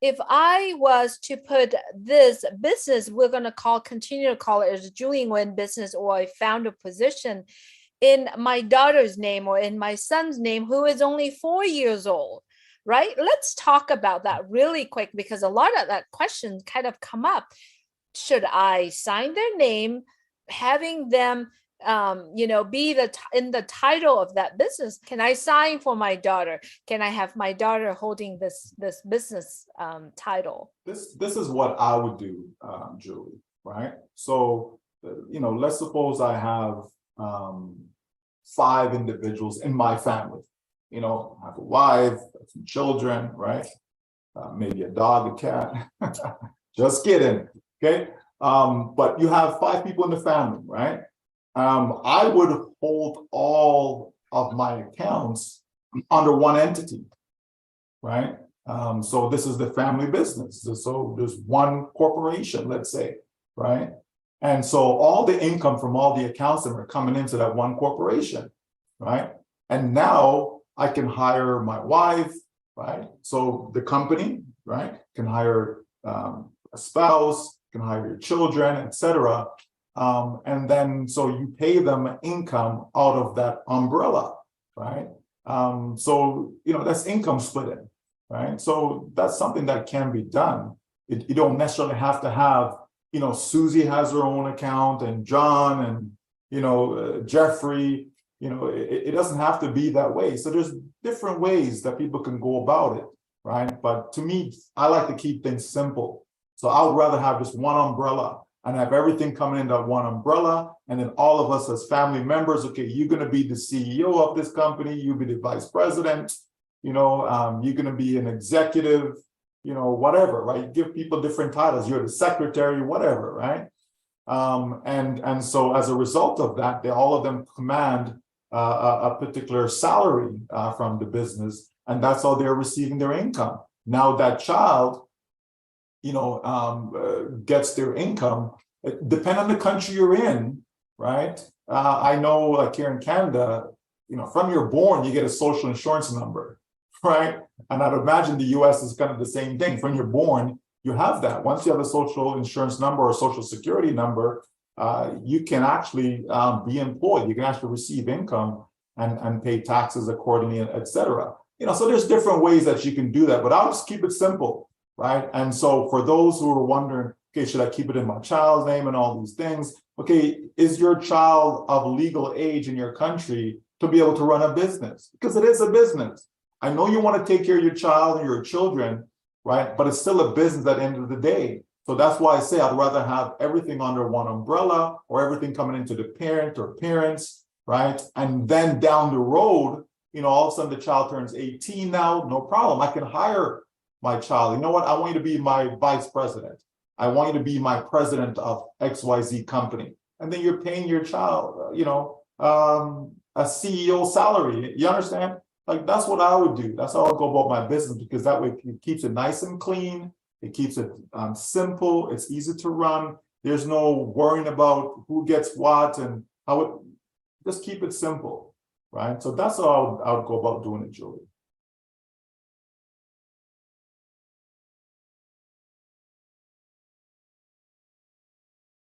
if I was to put this business, we're going to continue to call it as Julian Nguyen business or a founder position in my daughter's name or in my son's name, who is only 4 years old, right? Let's talk about that really quick, because a lot of that question kind of come up. Should I sign their name, having them be in the title of that business? Can I sign for my daughter? Can I have my daughter holding this business title? This is what I would do, Julie, right? So, let's suppose I have 5 individuals in my family. I have a wife, some children, right? Maybe a dog, a cat. Just kidding, okay? But you have 5 people in the family, right? I would hold all of my accounts under one entity, right? So this is the family business. So there's one corporation, let's say, right? And so all the income from all the accounts that are coming into that one corporation, right? And now I can hire my wife, right? So the company, right, can hire a spouse, can hire your children, etc. And then so you pay them income out of that umbrella, right? So that's income splitting, right? So that's something that can be done. You don't necessarily have to have, Susie has her own account and John and Jeffrey. It doesn't have to be that way. So there's different ways that people can go about it, right? But to me, I like to keep things simple. So I would rather have just one umbrella and have everything coming in that one umbrella. And then all of us as family members, okay, you're going to be the CEO of this company. You'll be the vice president. You're going to be an executive, whatever, right? You give people different titles. You're the secretary, whatever, right? And so as a result of that, all of them command a particular salary from the business, and that's how they're receiving their income. Now that child, gets their income, depending on the country you're in, right? I know, like here in Canada, from you're born, you get a social insurance number, right? And I'd imagine the US is kind of the same thing. From you're born, you have that. Once you have a social insurance number or social security number, you can actually be employed. You can actually receive income and pay taxes accordingly, etc. So there's different ways that you can do that, but I'll just keep it simple. Right. And so for those who are wondering, okay, should I keep it in my child's name and all these things? Okay, is your child of legal age in your country to be able to run a business? Because it is a business. I know you want to take care of your child and your children, right? But it's still a business at the end of the day. So that's why I say I'd rather have everything under one umbrella or everything coming into the parent or parents, right? And then down the road, all of a sudden the child turns 18 now, no problem. I can hire my child. You know what? I want you to be my vice president. I want you to be my president of XYZ company. And then you're paying your child, a CEO salary. You understand? Like, that's what I would do. That's how I go about my business, because that way it keeps it nice and clean. It keeps it simple. It's easy to run. There's no worrying about who gets what and how it, just keep it simple, right? So that's how I would go about doing it, Julie.